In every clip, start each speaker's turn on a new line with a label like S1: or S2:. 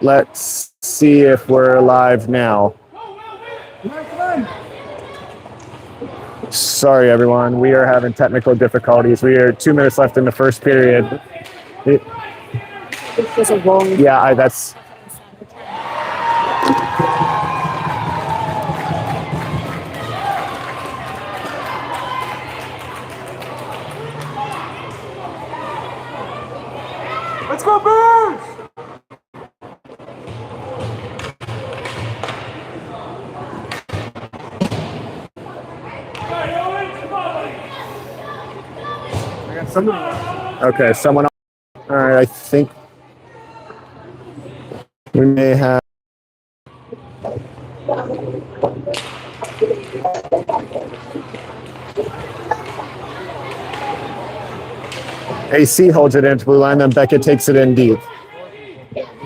S1: Let's see if we're live now. Sorry, everyone. We are having technical difficulties. We are 2 minutes left in the first period. Yeah, that's.
S2: Let's go, Birds!
S1: Okay, someone. All right, I think we may have. AC holds it into blue line, then Beckett takes it in deep.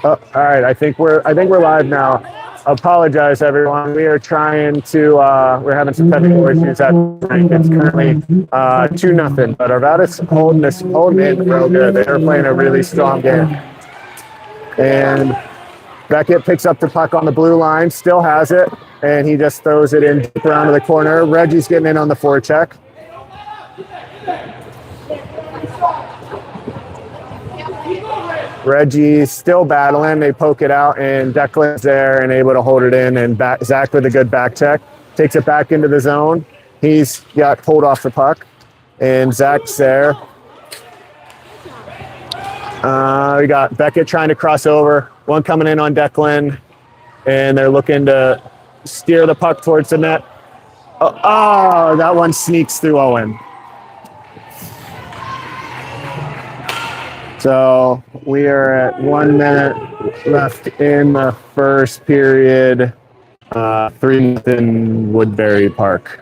S1: Oh, all right, I think we're live now. Apologize, everyone. We are trying to. We're having some technical issues at rank. It's currently 2-0, but Arvada's holding in real good. They are playing a really strong game. And Beckett picks up the puck on the blue line, still has it, and he just throws it in deep around to the corner. Reggie's getting in on the forecheck. Reggie's still battling. They poke it out, and Declan's there and able to hold it in. And Zach with a good back check takes it back into the zone. He's got pulled off the puck, and Zach's there. We got Beckett trying to cross over. One coming in on Declan, and they're looking to steer the puck towards the net. Oh, that one sneaks through Owen. So we are at 1 minute left in the first period. 3-0 Woodbury Park.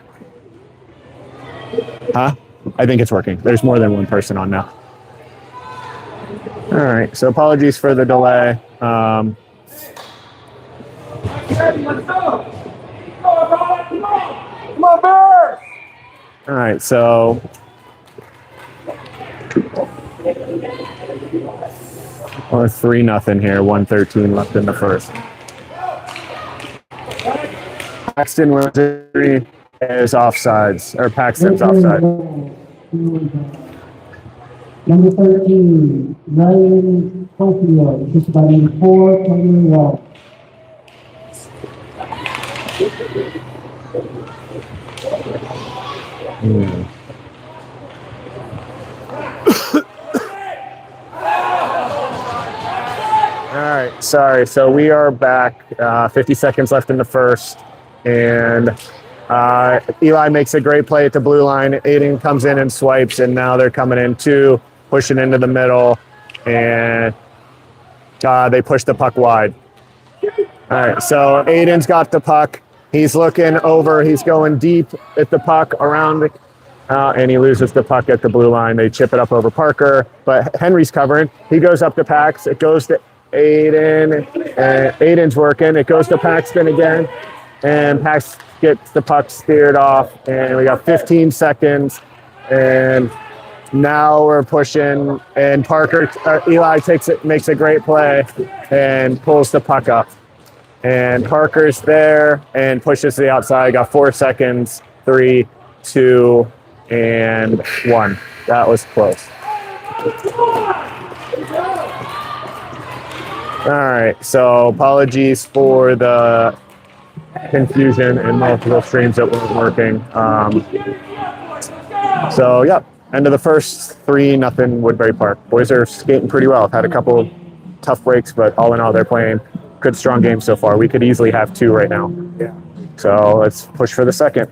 S1: Huh? I think it's working. There's more than one person on now. All right. So apologies for the delay.
S2: Let's go! Come on, Birds!
S1: All right. So we're 3-0 here. 1:13 left in the first. Paxton Woodbury is offsides, or Paxton's offside.
S3: Number 13, Ryan Tokyo, just by 4:21.
S1: All right, sorry. So we are back. 50 seconds left in the first, and Eli makes a great play at the blue line. Aiden comes in and swipes, and now they're coming in two, pushing into the middle, and they push the puck wide. All right, so Aiden's got the puck. He's looking over. He's going deep at the puck around, and he loses the puck at the blue line. They chip it up over Parker, but Henry's covering. He goes up to Pax. It goes to Aiden, and Aiden's working. It goes to Paxton again, and Pax gets the puck steered off, and we got 15 seconds, and now we're pushing, and Parker, Eli makes a great play, and pulls the puck up, and Parker's there and pushes to the outside. Got 4 seconds, 3, 2, and 1. That was close. All right, so apologies for the confusion and multiple streams that weren't working. So, yeah, end of the first, 3-0 Woodbury Park. Boys are skating pretty well. Had a couple tough breaks, but all in all, they're playing good, strong games so far. We could easily have 2 right now. Yeah. So let's push for the second.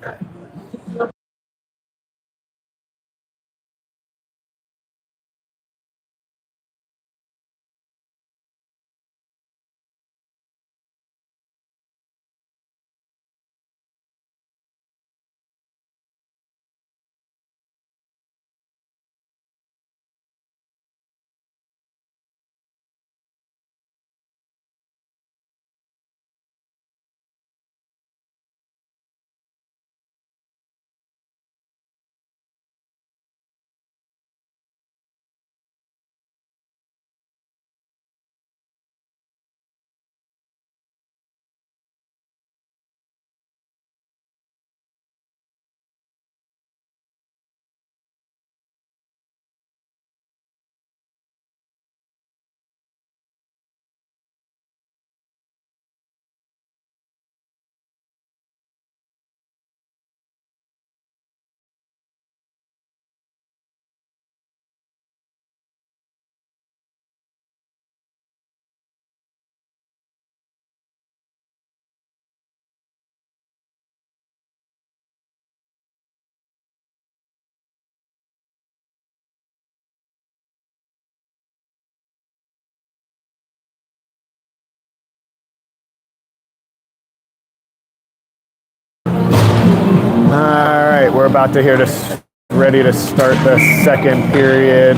S1: we're about to ready to start the second period.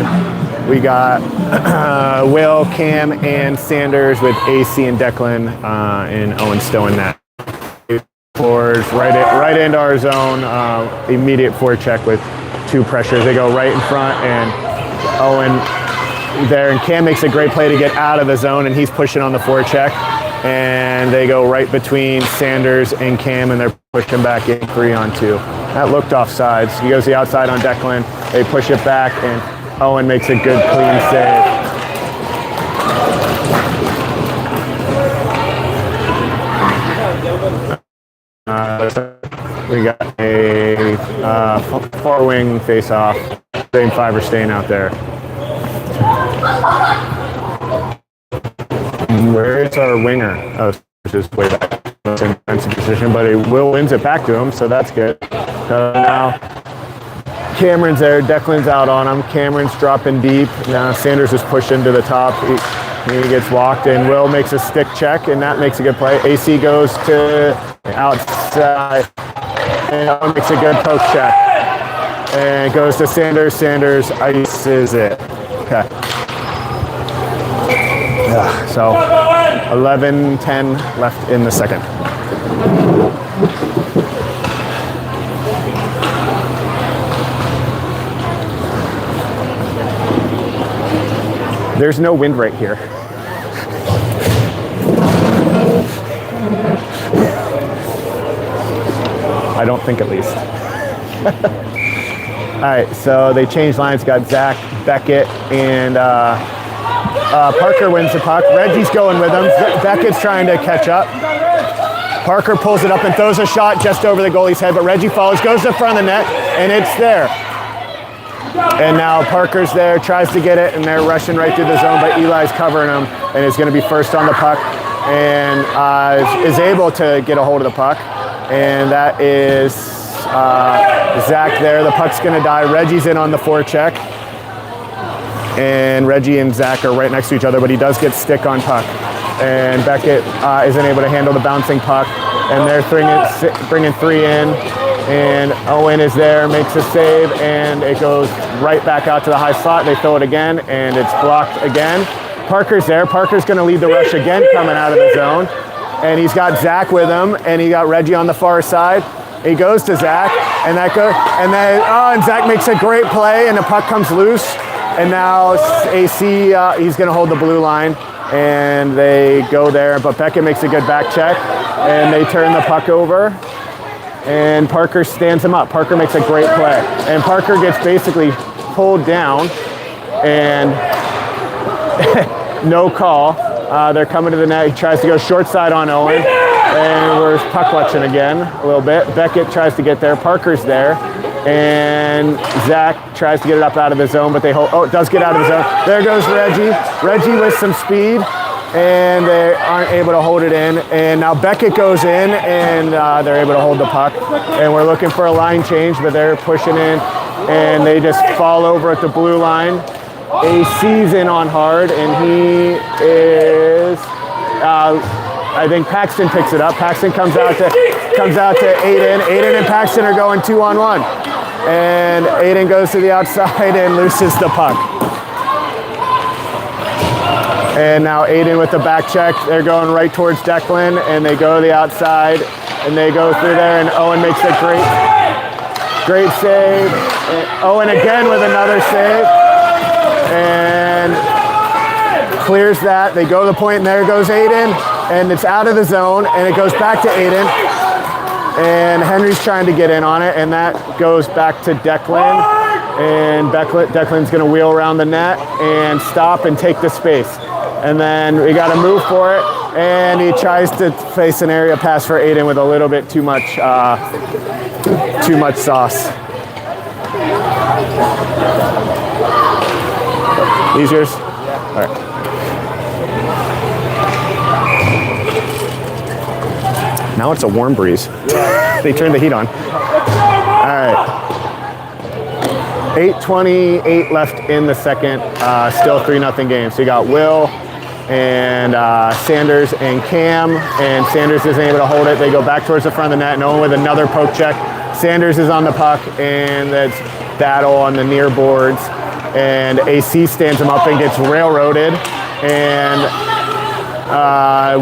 S1: We got Will, Cam, and Sanders with AC and Declan and Owen Stowe in that. Forwards right into our zone. Immediate forecheck with 2 pressures. They go right in front, and Owen there, and Cam makes a great play to get out of the zone, and he's pushing on the forecheck. And they go right between Sanders and Cam, and they're pushing back in 3-on-2. That looked offsides. He goes the outside on Declan. They push it back, and Owen makes a good clean save. We got a far wing face-off. Same 5 are staying out there. Where's our winger? Oh, it's just way back. It's in defensive position, but Will wins it back to him, so that's good. Now Cameron's there. Declan's out on him. Cameron's dropping deep. Now Sanders is pushed into the top. He gets walked, and Will makes a stick check, and that makes a good play. AC goes to outside, and Owen makes a good poke check. And it goes to Sanders. Sanders ices it. Okay. Yeah, so 11-10 left in the second. There's no wind right here. I don't think, at least. All right, so they changed lines. Got Zach, Beckett, and Parker wins the puck. Reggie's going with him. Beckett's trying to catch up. Parker pulls it up and throws a shot just over the goalie's head, but Reggie follows, goes to the front of the net, and it's there. And now Parker's there, tries to get it, and they're rushing right through the zone, but Eli's covering him, and is going to be first on the puck, and is able to get a hold of the puck. And that is Zach there. The puck's going to die. Reggie's in on the forecheck. And Reggie and Zach are right next to each other, but he does get stick on puck. And Beckett isn't able to handle the bouncing puck, and they're bringing 3 in. And Owen is there, makes a save, and it goes right back out to the high slot. They throw it again, and it's blocked again. Parker's there. Parker's going to lead the rush again, coming out of the zone. And he's got Zach with him, and he got Reggie on the far side. He goes to Zach, and and Zach makes a great play, and the puck comes loose. And now AC, he's going to hold the blue line, and they go there. But Beckett makes a good back check, and they turn the puck over. And Parker stands him up. Parker makes a great play. And Parker gets basically pulled down, and no call. They're coming to the net. He tries to go short side on Owen. And we're puck watching again a little bit. Beckett tries to get there. Parker's there. And Zach tries to get it up out of the zone, but they hold. Oh, it does get out of the zone. There goes Reggie. Reggie with some speed. And they aren't able to hold it in. And now Beckett goes in, and they're able to hold the puck. And we're looking for a line change, but they're pushing in. And they just fall over at the blue line. AC's in on hard, and he is, I think Paxton picks it up. Paxton comes out to Aiden. Aiden and Paxton are going 2-on-1. And Aiden goes to the outside and loses the puck. And now Aiden with the back check. They're going right towards Declan, and they go to the outside, and they go through there, and Owen makes a great save. And Owen again with another save, and clears that. They go to the point, and there goes Aiden, and it's out of the zone, and it goes back to Aiden. And Henry's trying to get in on it, and that goes back to Declan. And Declan's going to wheel around the net and stop and take the space. And then we got to move for it, and he tries to face an area pass for Aiden with a little bit too much sauce. These yours? Yeah. All right. Now it's a warm breeze. They turned the heat on. All right. 8:28 left in the second. Still 3-0 game. So you got Will and Sanders and Cam, and Sanders isn't able to hold it. They go back towards the front of the net, and Owen with another poke check Sanders is on the puck, and that's battle on the near boards. And AC stands him up and gets railroaded. And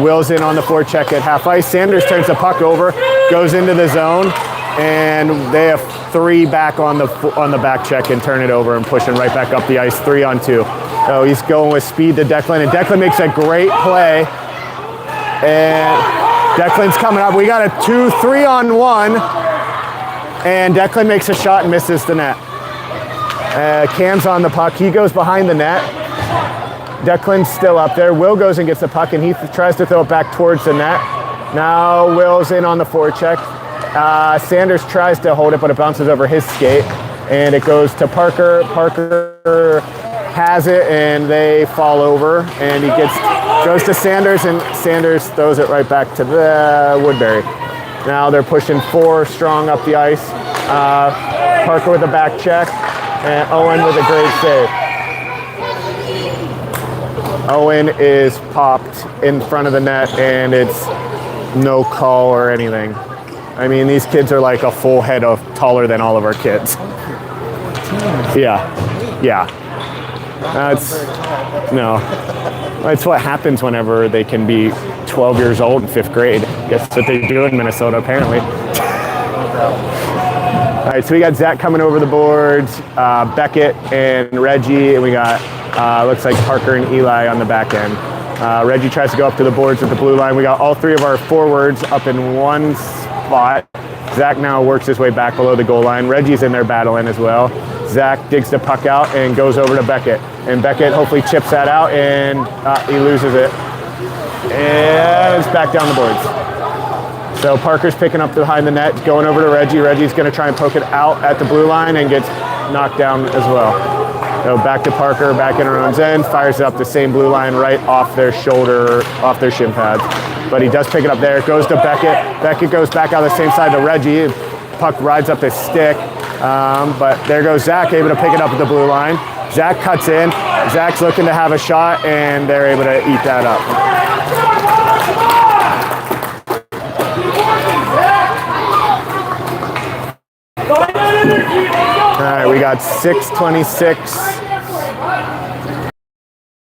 S1: Will's in on the forecheck at half ice. Sanders turns the puck over, goes into the zone, and they have 3 back on the back check and turn it over and pushing right back up the ice, 3-on-2. So he's going with speed to Declan, and Declan makes a great play. And Declan's coming up. We got a 2-3-on-1, and Declan makes a shot and misses the net. Cam's on the puck. He goes behind the net. Declan's still up there. Will goes and gets the puck, and he tries to throw it back towards the net. Now Will's in on the forecheck. Sanders tries to hold it, but it bounces over his skate, and it goes to Parker. Parker has it, and they fall over, and he goes to Sanders, and Sanders throws it right back to the Woodbury. Now they're pushing 4 strong up the ice. Parker with a back check, and Owen with a great save. Owen is popped in front of the net, and it's no call or anything. I mean, these kids are like a full head of taller than all of our kids. Yeah. That's what happens whenever they can be 12 years old in 5th grade. Guess what they do in Minnesota, apparently. All right, so we got Zach coming over the boards, Beckett and Reggie, and we got, looks like Parker and Eli on the back end. Reggie tries to go up to the boards at the blue line. We got all 3 of our forwards up in one spot. Zach now works his way back below the goal line. Reggie's in there battling as well. Zach digs the puck out and goes over to Beckett. And Beckett hopefully chips that out, and he loses it. And it's back down the boards. So Parker's picking up behind the net, going over to Reggie. Reggie's going to try and poke it out at the blue line and gets knocked down as well. So back to Parker, back in our own end, fires it up the same blue line right off their shoulder, off their shin pads. But he does pick it up there. It goes to Beckett. Beckett goes back on the same side to Reggie. Puck rides up his stick. But there goes Zach, able to pick it up at the blue line. Zach cuts in. Zach's looking to have a shot, and they're able to eat that up. All right, we got 6:26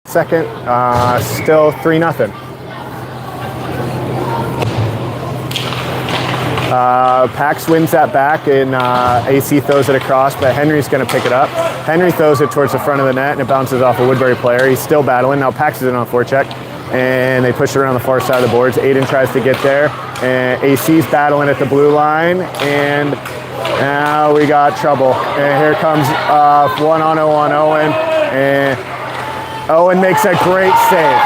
S1: second, still 3-0. Pax wins that back, and AC throws it across, but Henry's going to pick it up. Henry throws it towards the front of the net, and it bounces off a Woodbury player. He's still battling. Now Pax is in on forecheck, and they push it around the far side of the boards. Aiden tries to get there, and AC's battling at the blue line, and now we got trouble. And here comes 1-on-0 on Owen, and Owen makes a great save.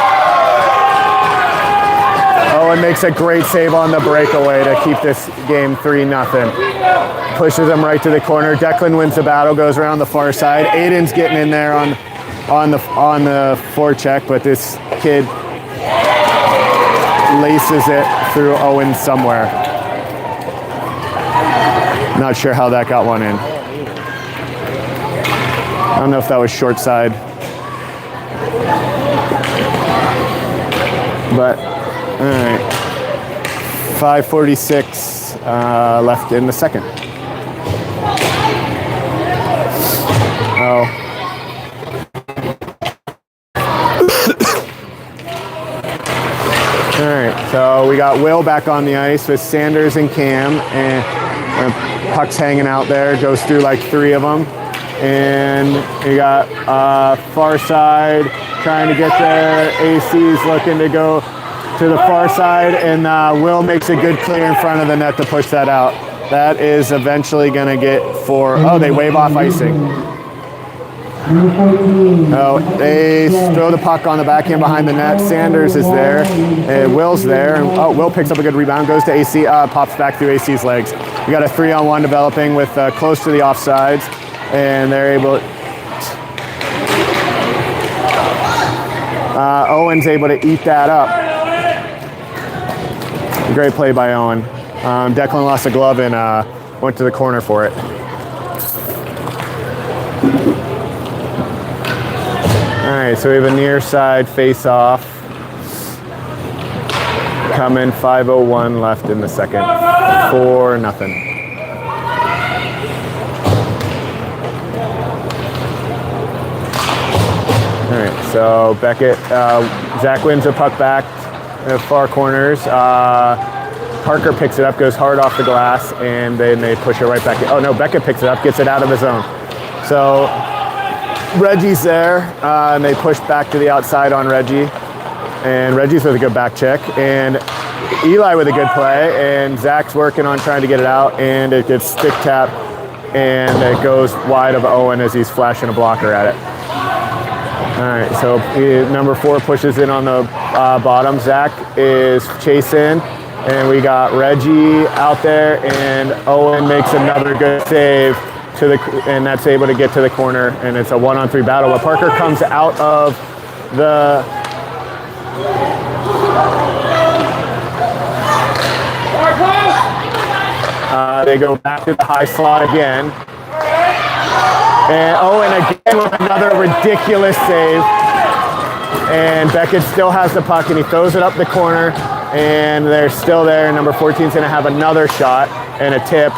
S1: Owen makes a great save on the breakaway to keep this game 3-0. Pushes him right to the corner. Declan wins the battle, goes around the far side. Aiden's getting in there on the forecheck, but this kid laces it through Owen somewhere. Not sure how that got one in. I don't know if that was short side. But, all right. 5:46 left in the second. Oh. All right, so we got Will back on the ice with Sanders and Cam, and puck's hanging out there, goes through like 3 of them. And we got far side trying to get there. AC's looking to go to the far side, and Will makes a good clear in front of the net to push that out. That is eventually going to get for, oh, they wave off icing. Oh, they throw the puck on the backhand behind the net. Sanders is there, and Will's there. And, oh, Will picks up a good rebound, goes to AC, pops back through AC's legs. We got a 3-on-1 developing with close to the offsides, and they're able. Owen's able to eat that up. Great play by Owen. Declan lost a glove and went to the corner for it. All right, so we have a near side face-off. Coming, 5:01 left in the second. 4-0. So Beckett, Zach wins the puck back in the far corners. Parker picks it up, goes hard off the glass, and then they push it right back. Oh no, Beckett picks it up, gets it out of the zone. So Reggie's there, and they push back to the outside on Reggie. And Reggie's with a good back check. And Eli with a good play, and Zach's working on trying to get it out, and it gets stick tap, and it goes wide of Owen as he's flashing a blocker at it. All right, so number 4 pushes in on the bottom. Zach is chasing, and we got Reggie out there, and Owen makes another good save and that's able to get to the corner, and it's a 1-on-3 battle. But Parker comes out of the they go back to the high slot again. And Owen again with another ridiculous save. And Beckett still has the puck, and he throws it up the corner, and they're still there. Number 14 is going to have another shot and a tip.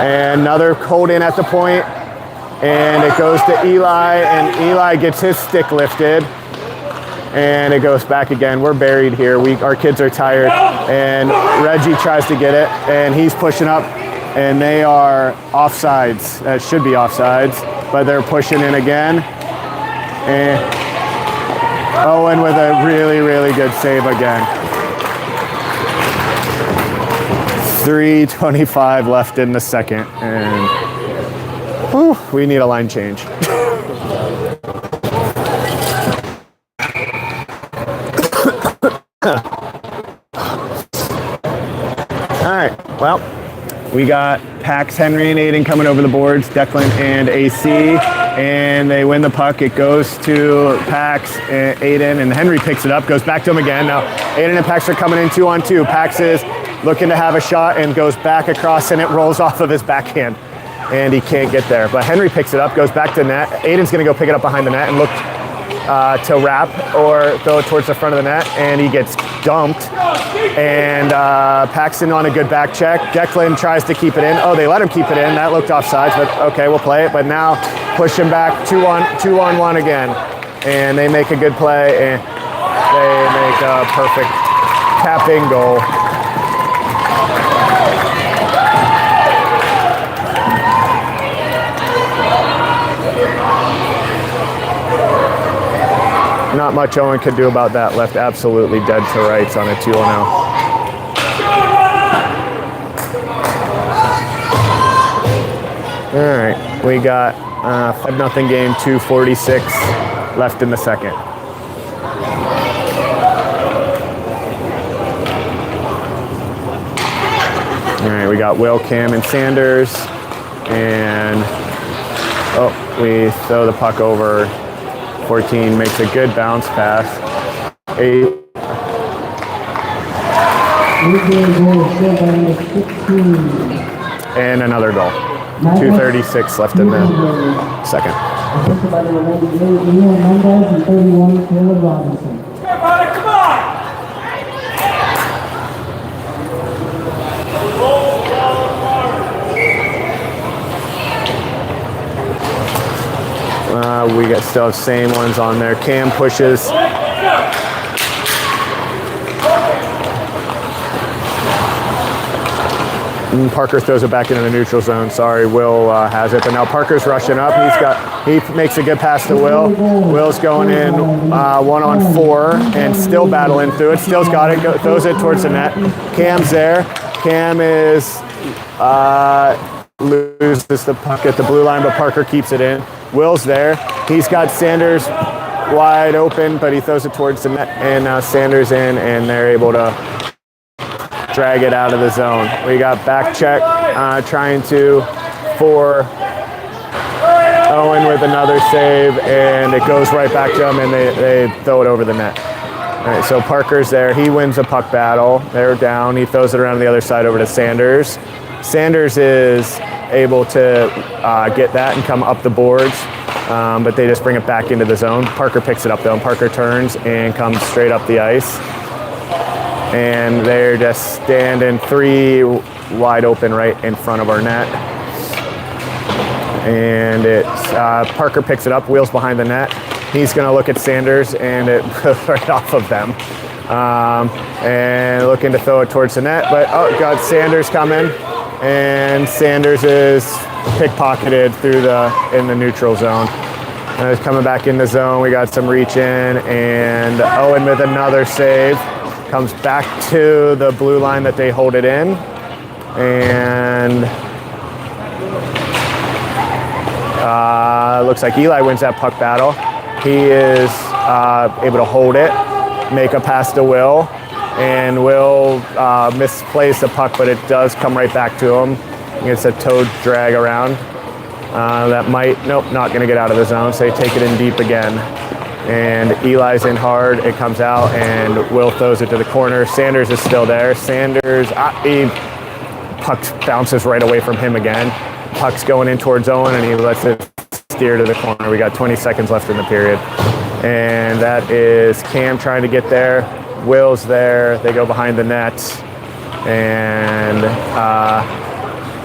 S1: And another hold in at the point, and it goes to Eli, and Eli gets his stick lifted. And it goes back again. We're buried here. Our kids are tired. And Reggie tries to get it, and he's pushing up, and they are offsides. That should be offsides, but they're pushing in again. And Owen with a really, really good save again. 3:25 left in the second, and whew, we need a line change. All right, well, we got Pax, Henry, and Aiden coming over the boards, Declan and AC, and they win the puck. It goes to Pax, and Aiden, and Henry picks it up, goes back to him again. Now, Aiden and Pax are coming in 2-on-2. Pax is looking to have a shot and goes back across, and it rolls off of his backhand, and he can't get there. But Henry picks it up, goes back to net. Aiden's going to go pick it up behind the net and look to wrap or throw it towards the front of the net, and he gets dumped. And Paxton on a good back check. Declan tries to keep it in. Oh, they let him keep it in. That looked offsides, but okay, we'll play it. But now push him back 2-on-1 again. And they make a good play, and they make a perfect tap-in goal. Not much Owen could do about that. Left absolutely dead to rights on a 2-0. All right, we got 5-0 game, 2:46 left in the second. All right, we got Will, Cam, and Sanders, and we throw the puck over. 14 makes a good bounce pass. 8. And another goal. 2:36 left in the second. We got still have same ones on there. Cam pushes. And Parker throws it back into the neutral zone. Sorry, Will has it, but now Parker's rushing up. He makes a good pass to Will. Will's going in 1-on-4 and still battling through it. Still's got it. Throws it towards the net. Cam's there. Cam is loses the puck at the blue line, but Parker keeps it in. Will's there. He's got Sanders wide open, but he throws it towards the net, and now Sanders in, and they're able to drag it out of the zone. We got back check trying for Owen with another save, and it goes right back to him, and they throw it over the net. All right, so Parker's there. He wins the puck battle. They're down. He throws it around the other side over to Sanders. Sanders is able to get that and come up the boards, but they just bring it back into the zone. Parker picks it up though, and Parker turns and comes straight up the ice. And they're just standing 3 wide open right in front of our net. and Parker picks it up, wheels behind the net. He's going to look at Sanders, and it goes right off of them. And looking to throw it towards the net, but got Sanders coming, and Sanders is pickpocketed in the neutral zone. And it's coming back in the zone. We got some reach in, and Owen with another save. Comes back to the blue line that they hold it in. And looks like Eli wins that puck battle. He is able to hold it, make a pass to Will, and Will misplays the puck, but it does come right back to him. It's a toe drag around. Nope, not going to get out of the zone, so they take it in deep again. And Eli's in hard, it comes out, and Will throws it to the corner. Sanders is still there. Sanders, puck bounces right away from him again. Puck's going in towards Owen, and he lets it steer to the corner. We got 20 seconds left in the period. And that is Cam trying to get there. Will's there. They go behind the net, and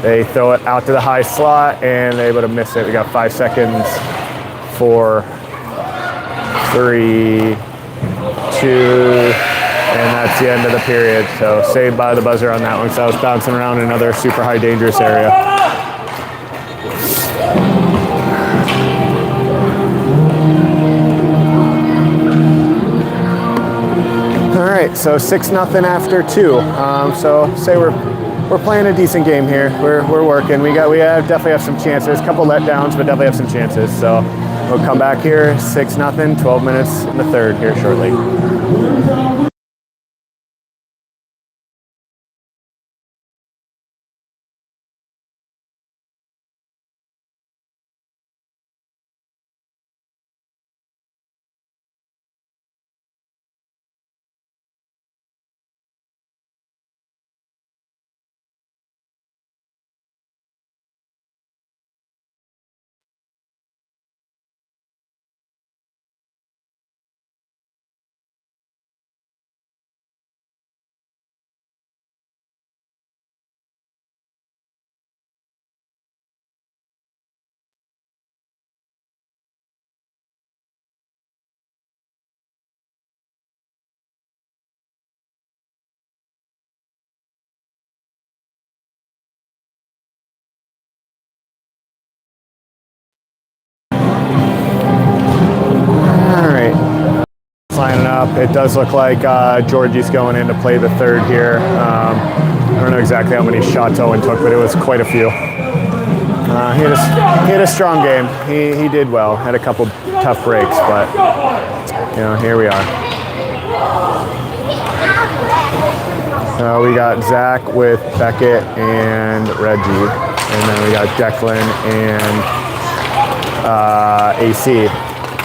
S1: they throw it out to the high slot, and they're able to miss it. We got 5 seconds. 4, 3, 2, and that's the end of the period. So saved by the buzzer on that one. So I was bouncing around in another super high dangerous area. All right, so 6-0 after 2. So say we're playing a decent game here. We're working. We definitely have some chances. A couple letdowns, but definitely have some chances. So we'll come back here, 6-0, 12 minutes in the third here shortly. Lining up. It does look like Georgie's going in to play the third here. I don't know exactly how many shots Owen took, but it was quite a few. He had a strong game. He did well. Had a couple tough breaks, but here we are. We got Zach with Beckett and Reggie, and then we got Declan and AC.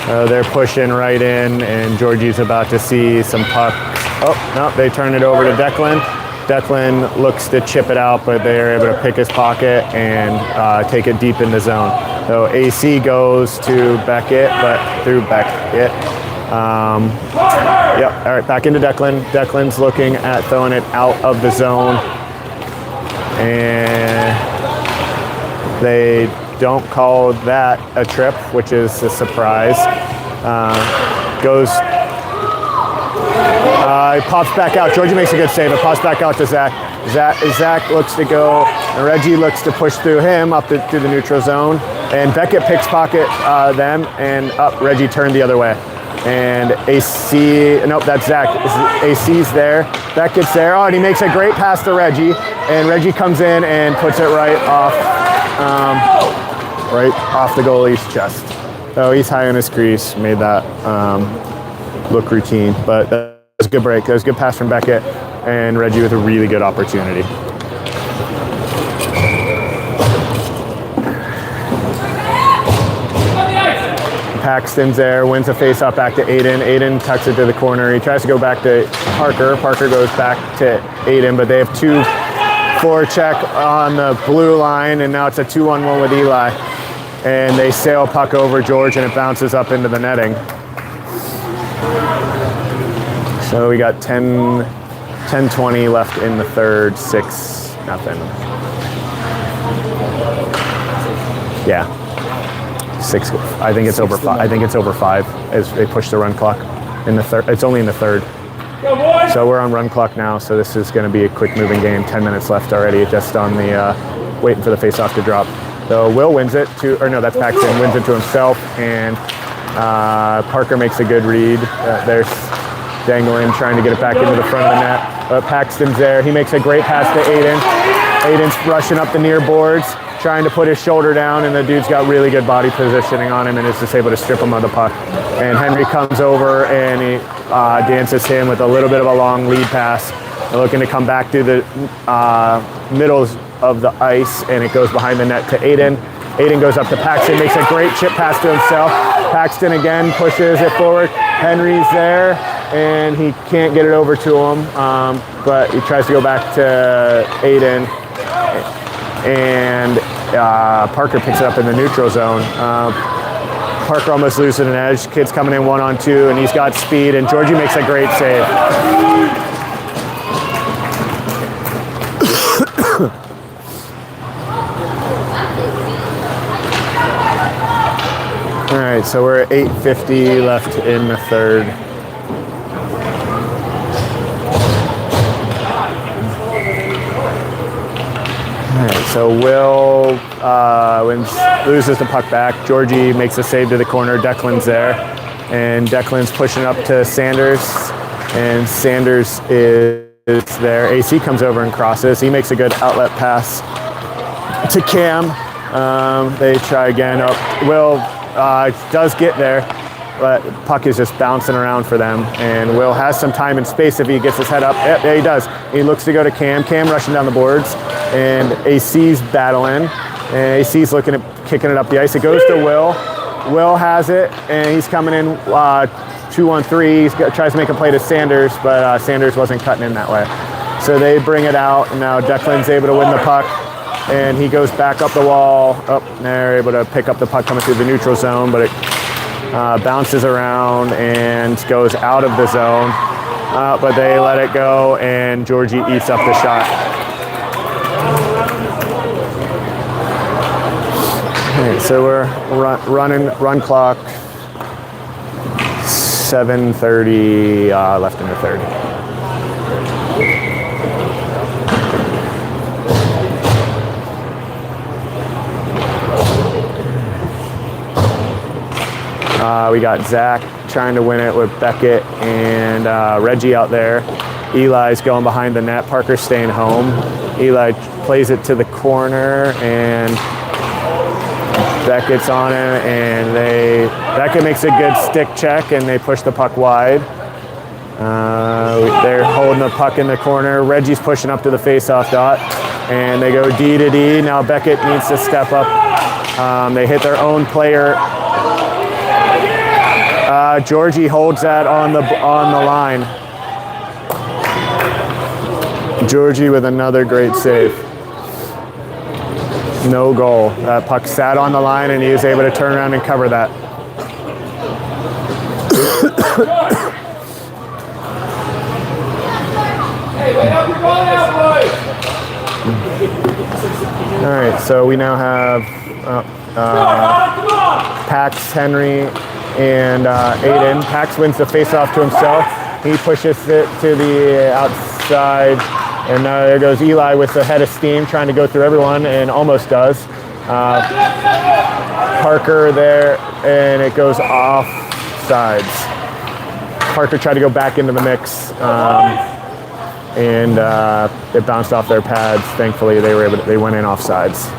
S1: They're pushing right in, and Georgie's about to see some pucks. Oh, no, they turn it over to Declan. Declan looks to chip it out, but they're able to pick his pocket and take it deep in the zone. So AC goes to Beckett, but through Beckett. All right, back into Declan. Declan's looking at throwing it out of the zone. And they don't call that a trip, which is a surprise. It pops back out. Georgie makes a good save. It pops back out to Zach. Zach looks to go, and Reggie looks to push through him up to the neutral zone. And Beckett picks pocket them, and up Reggie turned the other way. And AC, nope, that's Zach. AC's there. Beckett's there. Oh, and he makes a great pass to Reggie. And Reggie comes in and puts it right off the goalie's chest. So he's high on his crease, made that look routine. But that was a good break. That was a good pass from Beckett, and Reggie with a really good opportunity. Paxton's there, wins a face-off back to Aiden. Aiden tucks it to the corner. He tries to go back to Parker. Parker goes back to Aiden, but they have two forecheck on the blue line, and now it's a 2-on-1 with Eli. And they sail puck over George, and it bounces up into the netting. So we got 10-20 left in the third, 6-0. Yeah. 6. I think it's over 5. I think it's over 5 as they push the run clock in the third. It's only in the third. So we're on run clock now. So this is going to be a quick moving game. 10 minutes left already. Just on the waiting for the face-off to drop. So Will wins it to, or no, that's Paxton wins it to himself, and Parker makes a good read. There's dangling, trying to get it back into the front of the net. But Paxton's there. He makes a great pass to Aiden. Aiden's rushing up the near boards, trying to put his shoulder down, and the dude's got really good body positioning on him and is just able to strip him of the puck. And Henry comes over and he dances him with a little bit of a long lead pass. They're looking to come back to the middles of the ice, and it goes behind the net to Aiden. Aiden goes up to Paxton, makes a great chip pass to himself. Paxton again pushes it forward. Henry's there, and he can't get it over to him, but he tries to go back to Aiden, and Parker picks it up in the neutral zone. Parker almost losing an edge. Kid's coming in 1-on-2, and he's got speed, and Georgie makes a great save. All right, so we're at 8:50 left in the third. All right, so Will loses the puck back. Georgie makes a save to the corner. Declan's there, and Declan's pushing up to Sanders, and Sanders is there. AC comes over and crosses. He makes a good outlet pass to Cam. They try again. Will does get there, but puck is just bouncing around for them, and Will has some time and space if he gets his head up. Yep, there he does. He looks to go to Cam. Cam rushing down the boards, and AC's battling, and AC's looking at kicking it up the ice. It goes to Will. Will has it, and he's coming in 2-on-3. He tries to make a play to Sanders, but Sanders wasn't cutting in that way. So they bring it out, and now Declan's able to win the puck. And he goes back up the wall. And they're able to pick up the puck coming through the neutral zone, but it bounces around and goes out of the zone. But they let it go, and Georgie eats up the shot. All right, so we're run clock. 7:30 left in the third. We got Zach trying to win it with Beckett and Reggie out there. Eli's going behind the net. Parker's staying home. Eli plays it to the corner, and Beckett's on him, and Beckett makes a good stick check, and they push the puck wide. They're holding the puck in the corner. Reggie's pushing up to the face-off dot, and they go D to D. Now Beckett needs to step up. They hit their own player. Georgie holds that on the line. Georgie with another great save. No goal. That puck sat on the line, and he was able to turn around and cover that. All right, so we now have Pax, Henry, and Aiden. Pax wins the face-off to himself. He pushes it to the outside, and there goes Eli with the head of steam, trying to go through everyone, and almost does. Parker there, and it goes off sides. Parker tried to go back into the mix, and it bounced off their pads. Thankfully, they went in off sides.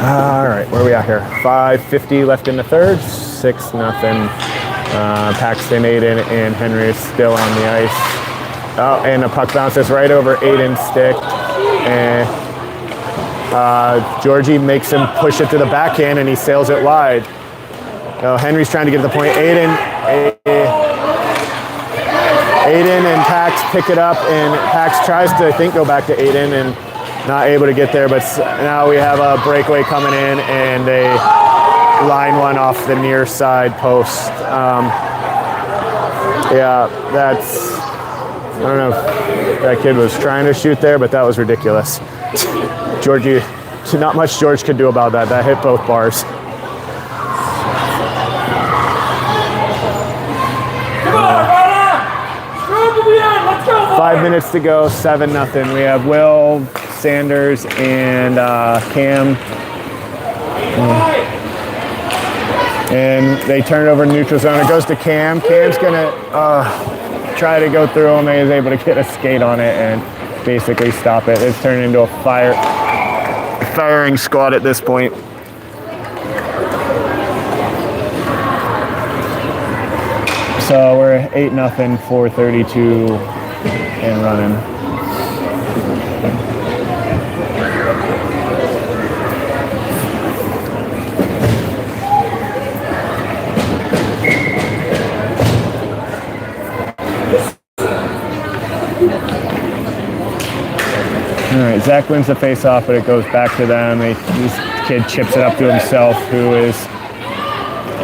S1: All right, where are we at here? 5:50 left in the third, 6-0. Paxton, Aiden, and Henry is still on the ice. Oh, and the puck bounces right over Aiden's stick. And Georgie makes him push it to the backhand, and he sails it wide. Oh, Henry's trying to get to the point. Aiden and Pax pick it up, and Pax tries to, I think, go back to Aiden, and not able to get there, but now we have a breakaway coming in, and they line one off the near side post. Yeah, that's I don't know if that kid was trying to shoot there, but that was ridiculous. Georgie, not much George could do about that. That hit both bars.
S2: Come on, Arvada! Strong to the end. Let's go, boys.
S1: 5 minutes to go, 7-0. We have Will, Sanders, and Cam. And they turn it over to neutral zone. It goes to Cam. Cam's gonna try to go through him. He is able to get a skate on it and basically stop it. It's turned into a firing squad at this point. So we're 8-0, 4:32 and running. All right, Zach wins the face-off, but it goes back to them. This kid chips it up to himself, who is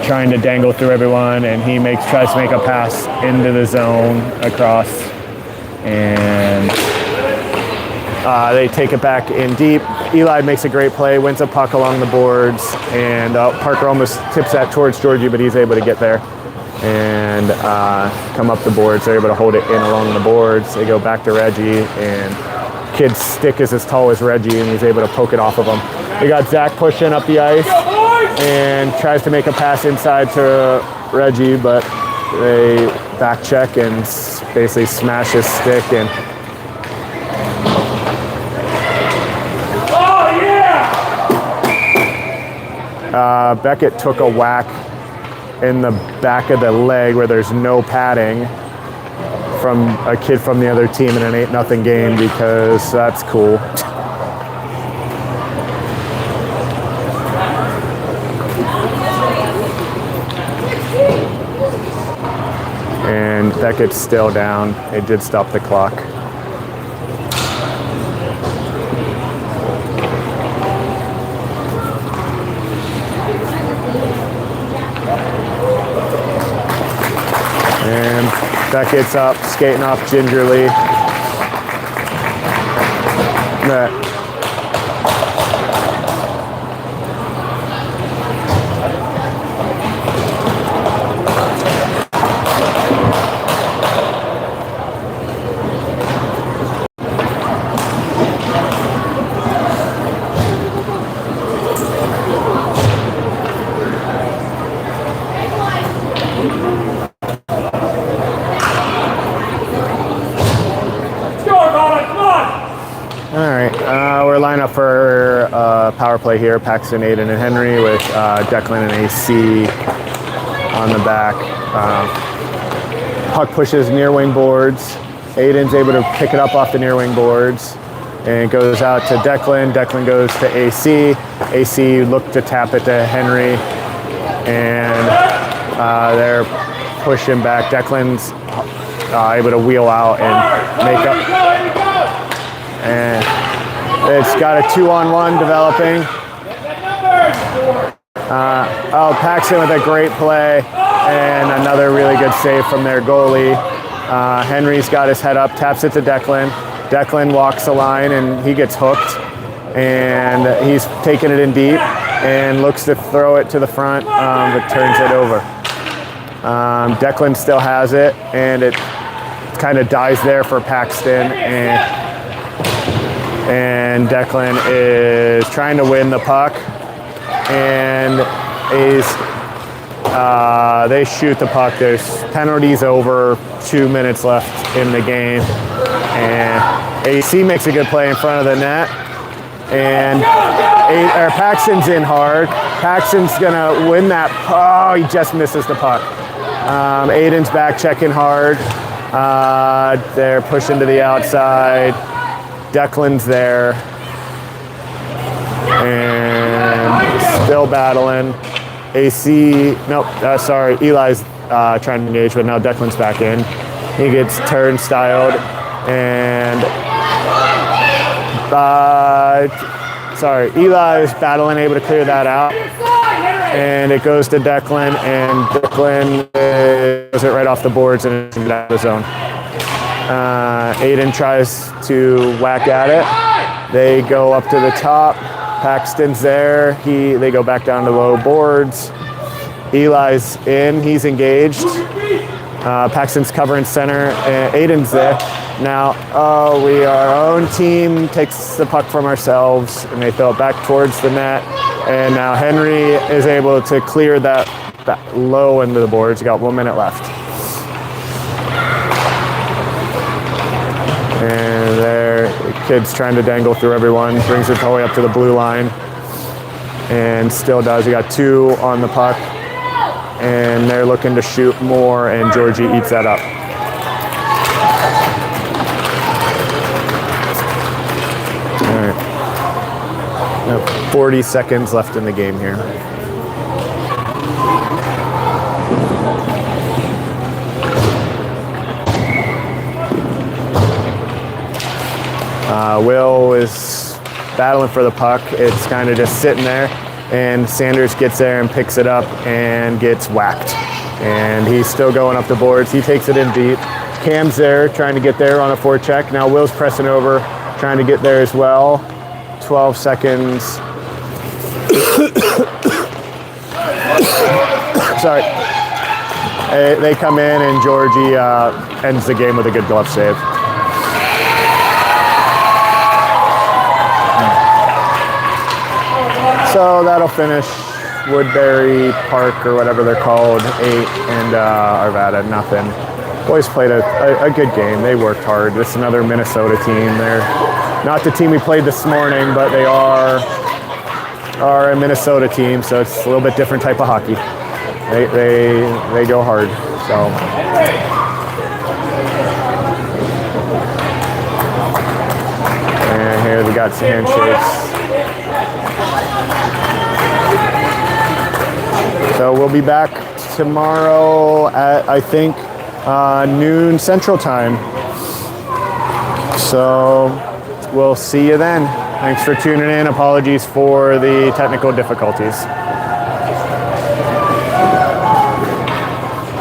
S1: trying to dangle through everyone, and he tries to make a pass into the zone across, and they take it back in deep. Eli makes a great play, wins a puck along the boards, and Parker almost tips that towards Georgie, but he's able to get there and come up the boards. They're able to hold it in along the boards. They go back to Reggie, and kid's stick is as tall as Reggie, and he's able to poke it off of him. We got Zach pushing up the ice and tries to make a pass inside to Reggie, but they back check and basically smash his stick. And
S2: Oh, yeah!
S1: Beckett took a whack in the back of the leg where there's no padding from a kid from the other team in an 8-0 game, because that's cool. And Beckett's still down. It did stop the clock. And Beckett's up, skating off gingerly. We're lined up for power play here. Paxton, Aiden, and Henry, with Declan and AC on the back. Puck pushes near wing boards. Aiden's able to pick it up off the near wing boards, and it goes out to Declan. Declan goes to AC. AC looked to tap it to Henry, and they're pushing back. Declan's able to wheel out and make up. And it's got a 2-on-1 developing. Paxton with a great play and another really good save from their goalie. Henry's got his head up, taps it to Declan. Declan walks the line and he gets hooked, and he's taking it in deep and looks to throw it to the front, but turns it over. Declan still has it, and it kind of dies there for Paxton, and Declan is trying to win the puck, and they shoot the puck. There's penalties over, 2 minutes left in the game, and AC makes a good play in front of the net, and Paxton's in hard. Paxton's gonna win that. Oh, he just misses the puck. Aiden's back checking hard. They're pushing to the outside. Declan's there, and still battling. Eli's trying to engage, but now Declan's back in. He gets turnstiled, and Eli's battling, able to clear that out, and it goes to Declan, and Declan goes it right off the boards and into the zone. Aiden tries to whack at it. They go up to the top. Paxton's there. They go back down to low boards. Eli's in. He's engaged. Paxton's covering center. And Aiden's there. Now, our own team takes the puck from ourselves, and they throw it back towards the net. And now Henry is able to clear that low end of the boards. You got 1 minute left. And there, the kid's trying to dangle through everyone, brings it all the way up to the blue line, and still does. You got 2 on the puck, and they're looking to shoot more, and Georgie eats that up. All right. 40 seconds left in the game here. Will is battling for the puck. It's kind of just sitting there, and Sanders gets there and picks it up and gets whacked. And he's still going up the boards. He takes it in deep. Cam's there trying to get there on a forecheck. Now Will's pressing over, trying to get there as well. 12 seconds. Sorry. They come in, and Georgie ends the game with a good glove save. So that'll finish Woodbury Park, or whatever they're called, 8, and Arvada, nothing. Boys played a good game. They worked hard. This is another Minnesota team. They're not the team we played this morning, but they are a Minnesota team, so it's a little bit different type of hockey. They go hard. So. And here we got some handshakes. So we'll be back tomorrow at, I think, noon Central Time. So we'll see you then. Thanks for tuning in. Apologies for the technical difficulties.